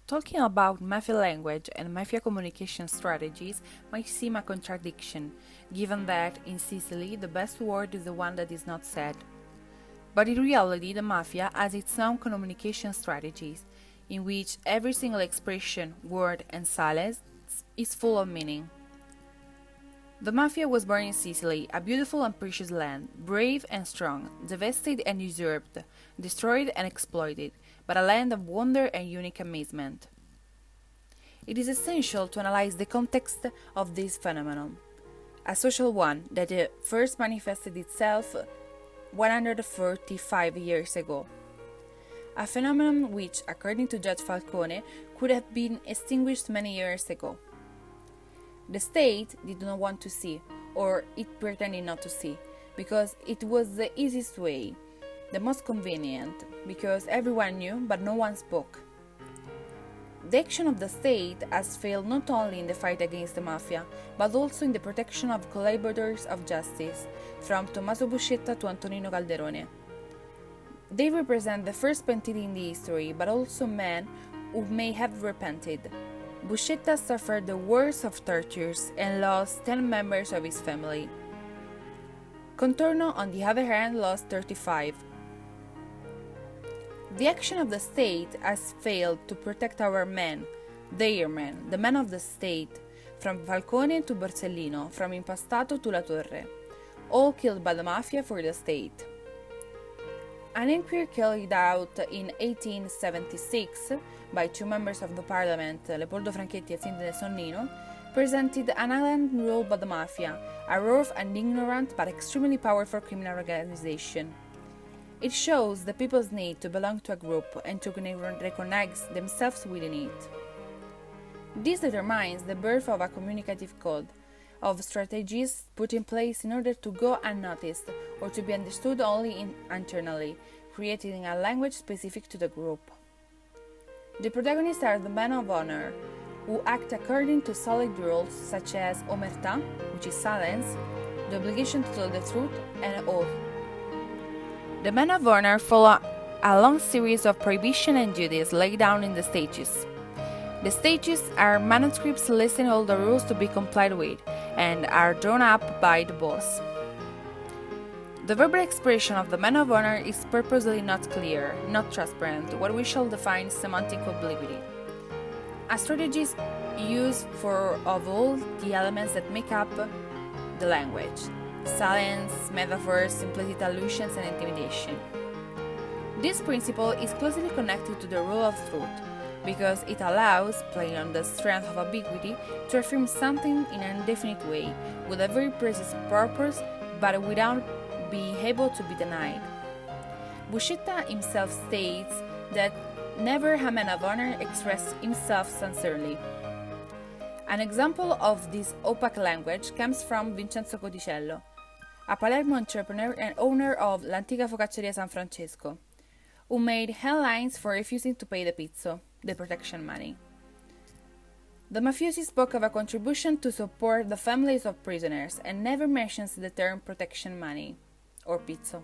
Talking about mafia language and mafia communication strategies might seem a contradiction, given that in Sicily the best word is the one that is not said. But in reality, the mafia has its own communication strategies, in which every single expression, word, and silence is full of meaning. The mafia was born in Sicily, a beautiful and precious land, brave and strong, devastated and usurped, destroyed and exploited, but a land of wonder and unique amazement. It is essential to analyze the context of this phenomenon, a social one that first manifested itself 145 years ago. A phenomenon which, according to Judge Falcone, could have been extinguished many years ago. The state did not want to see, or it pretended not to see, because it was the easiest way, the most convenient, because everyone knew but no one spoke. The action of the state has failed not only in the fight against the mafia, but also in the protection of collaborators of justice, from Tommaso Buscetta to Antonino Calderone. They represent the first pentiti in the history, but also men who may have repented. Buscetta suffered the worst of tortures and lost 10 members of his family. Contorno, on the other hand, lost 35. The action of the state has failed to protect our men, their men, the men of the state, from Falcone to Borsellino, from Impastato to La Torre, all killed by the mafia for the state. An inquiry carried out in 1876 by two members of the parliament, Leopoldo Franchetti and Sindone Sonnino, presented an island ruled by the mafia, a rough and ignorant but extremely powerful criminal organization. It shows the people's need to belong to a group and to recognize themselves within it. This determines the birth of a communicative code, of strategies put in place in order to go unnoticed or to be understood only internally, creating a language specific to the group. The protagonists are the men of honor, who act according to solid rules such as omertà, which is silence, the obligation to tell the truth, and oath. The men of honor follow a long series of prohibitions and duties laid down in the stages. The stages are manuscripts listing all the rules to be complied with and are drawn up by the boss. The verbal expression of the man of honor is purposely not clear, not transparent, what we shall define semantic obliquity. A strategy is used for of all the elements that make up the language: silence, metaphors, implicit allusions, and intimidation. This principle is closely connected to the rule of truth, because it allows, playing on the strength of ambiguity, to affirm something in an indefinite way, with a very precise purpose, but without being able to be denied. Buscetta himself states that never a man of honor expressed himself sincerely. An example of this opaque language comes from Vincenzo Codicello, a Palermo entrepreneur and owner of L'Antica Focacceria San Francesco, who made headlines for refusing to pay the pizzo, the protection money. The mafiosi spoke of a contribution to support the families of prisoners and never mentions the term protection money, or pizzo.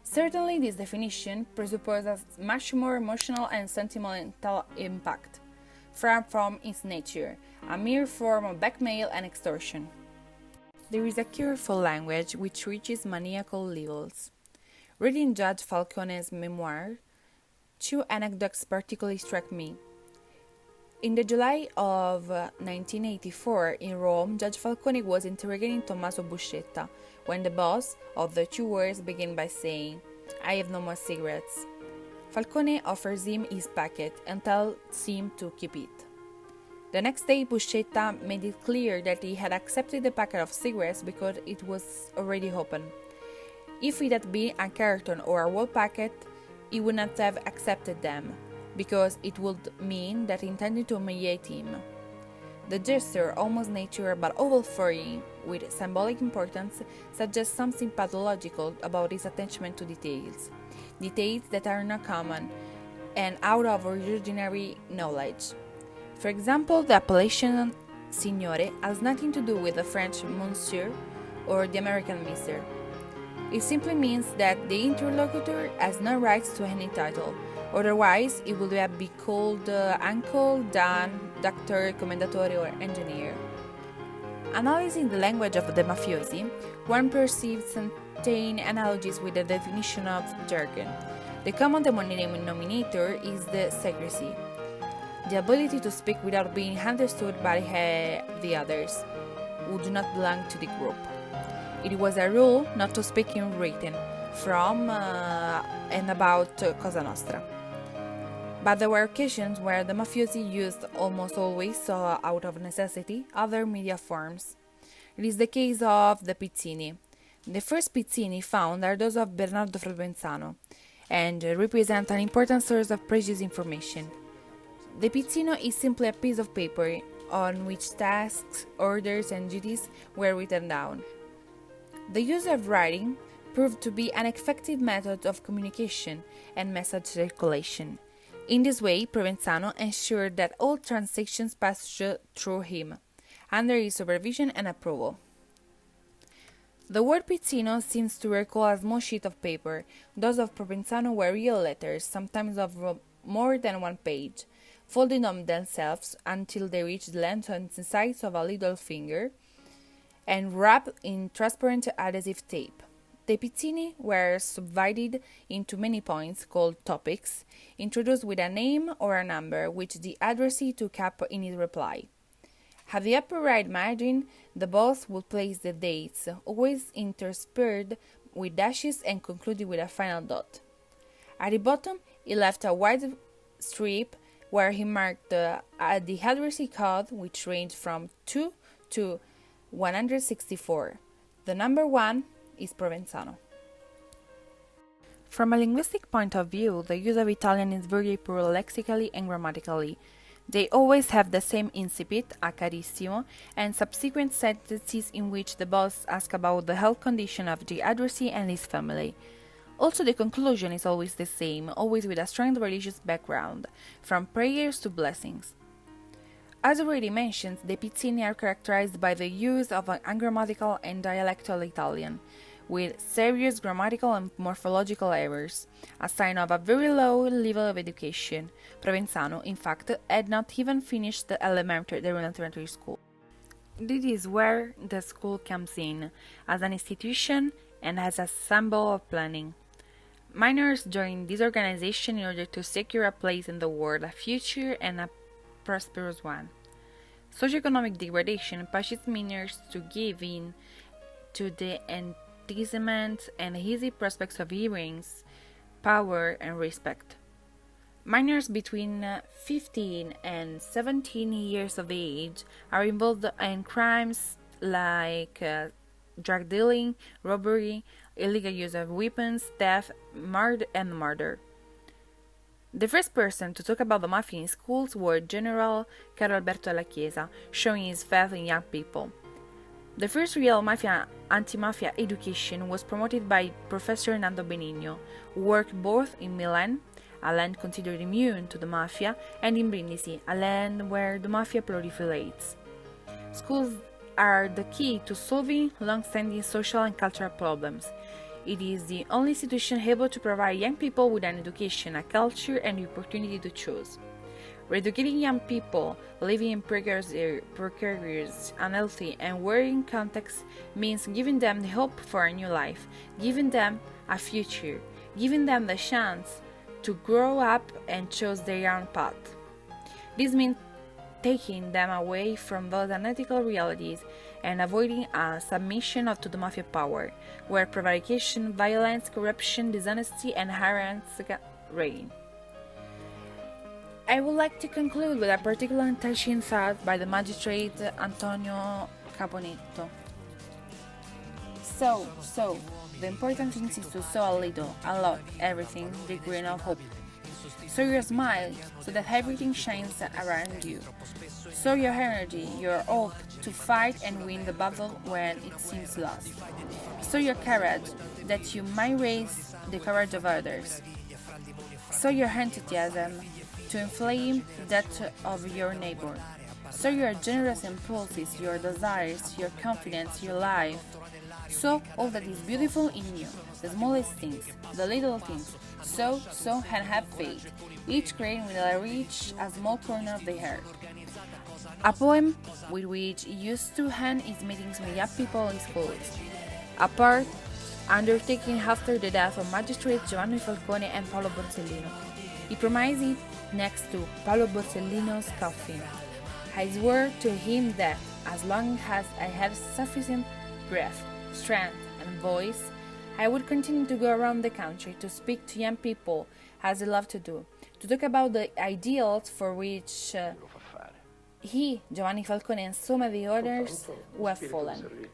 Certainly this definition presupposes much more emotional and sentimental impact, far from its nature, a mere form of blackmail and extortion. There is a cure for language which reaches maniacal levels. Reading Judge Falcone's memoir, two anecdotes particularly struck me. In the July of 1984 in Rome, Judge Falcone was interrogating Tommaso Buscetta when the boss of the two words began by saying, "I have no more cigarettes." Falcone offers him his packet and tells him to keep it. The next day, Buscetta made it clear that he had accepted the packet of cigarettes because it was already open. If it had been a carton or a whole packet, he would not have accepted them, because it would mean that he intended to humiliate him. The gesture, almost natural but overflowing with symbolic importance, suggests something pathological about his attachment to details that are not common and out of ordinary knowledge. For example, the appellation signore has nothing to do with the French monsieur or the American mister. It simply means that the interlocutor has no rights to any title, Otherwise, it would be called uncle, Dan, doctor, commendatore, or engineer. Analyzing the language of the mafiosi, one perceives certain analogies with the definition of jargon. The common denominator is the secrecy, the ability to speak without being understood by the others, who do not belong to the group. It was a rule not to speak in written, from and about Cosa Nostra. But there were occasions where the mafiosi used, almost always, so out of necessity, other media forms. It is the case of the pizzini. The first pizzini found are those of Bernardo Provenzano, and represent an important source of precious information. The pizzino is simply a piece of paper on which tasks, orders, and duties were written down. The use of writing proved to be an effective method of communication and message circulation. In this way, Provenzano ensured that all transactions passed through him, under his supervision and approval. The word pizzino seems to recall a small sheet of paper. Those of Provenzano were real letters, sometimes of more than one page, folded on themselves until they reached the length and size of a little finger, and wrapped in transparent adhesive tape. The pizzini were subdivided into many points, called topics, introduced with a name or a number, which the addressee took up in his reply. At the upper right margin, the boss would place the dates, always interspersed with dashes and concluded with a final dot. At the bottom, he left a white strip where he marked the addressee code, which ranged from 2 to 164. The number 1 is Provenzano. From a linguistic point of view, the use of Italian is very poor lexically and grammatically. They always have the same incipit, a carissimo, and subsequent sentences in which the boss asks about the health condition of the addressee and his family. Also, the conclusion is always the same, always with a strong religious background, from prayers to blessings. As already mentioned, the pizzini are characterized by the use of an ungrammatical and dialectal Italian, with serious grammatical and morphological errors, a sign of a very low level of education. Provenzano, in fact, had not even finished the elementary school. This is where the school comes in, as an institution and as a symbol of planning. Minors joined this organization in order to secure a place in the world, a future and a prosperous one. Socioeconomic degradation pushes minors to give in to the enticement and easy prospects of earrings, power, and respect. Minors between 15 and 17 years of age are involved in crimes like drug dealing, robbery, illegal use of weapons, theft, and murder. The first person to talk about the mafia in schools was General Carlo Alberto della Chiesa, showing his faith in young people. The first real anti-mafia education was promoted by Professor Nando Benigno, who worked both in Milan, a land considered immune to the mafia, and in Brindisi, a land where the mafia proliferates. Schools are the key to solving long-standing social and cultural problems. It is the only institution able to provide young people with an education, a culture, and the opportunity to choose. Reeducating young people living in precarious, unhealthy, and worrying contexts means giving them the hope for a new life, giving them a future, giving them the chance to grow up and choose their own path. This means taking them away from those unethical realities and avoiding a submission to the mafia power, where prevarication, violence, corruption, dishonesty, and harassment reign. I would like to conclude with a particular touching thought by the magistrate Antonio Caponetto. So, the important thing is to sow a little, a lot, everything, the grain of hope. Sow your smile so that everything shines around you. Sow your energy, your hope to fight and win the battle when it seems lost. Sow your courage that you might raise the courage of others. Sow your enthusiasm to inflame that of your neighbor. Sow your generous impulses, your desires, your confidence, your life, So all that is beautiful in you, the smallest things, the little things, so and have faith, each grain will reach a small corner of the earth. A poem with which he used to end his meetings with young people in schools. A part undertaken after the death of magistrates Giovanni Falcone and Paolo Borsellino. He promised it next to Paolo Borsellino's coffin. I swore to him that, as long as I had sufficient breath, strength, and voice, I would continue to go around the country to speak to young people, as I love to do, to talk about the ideals for which he, Giovanni Falcone, and so many others who have fallen.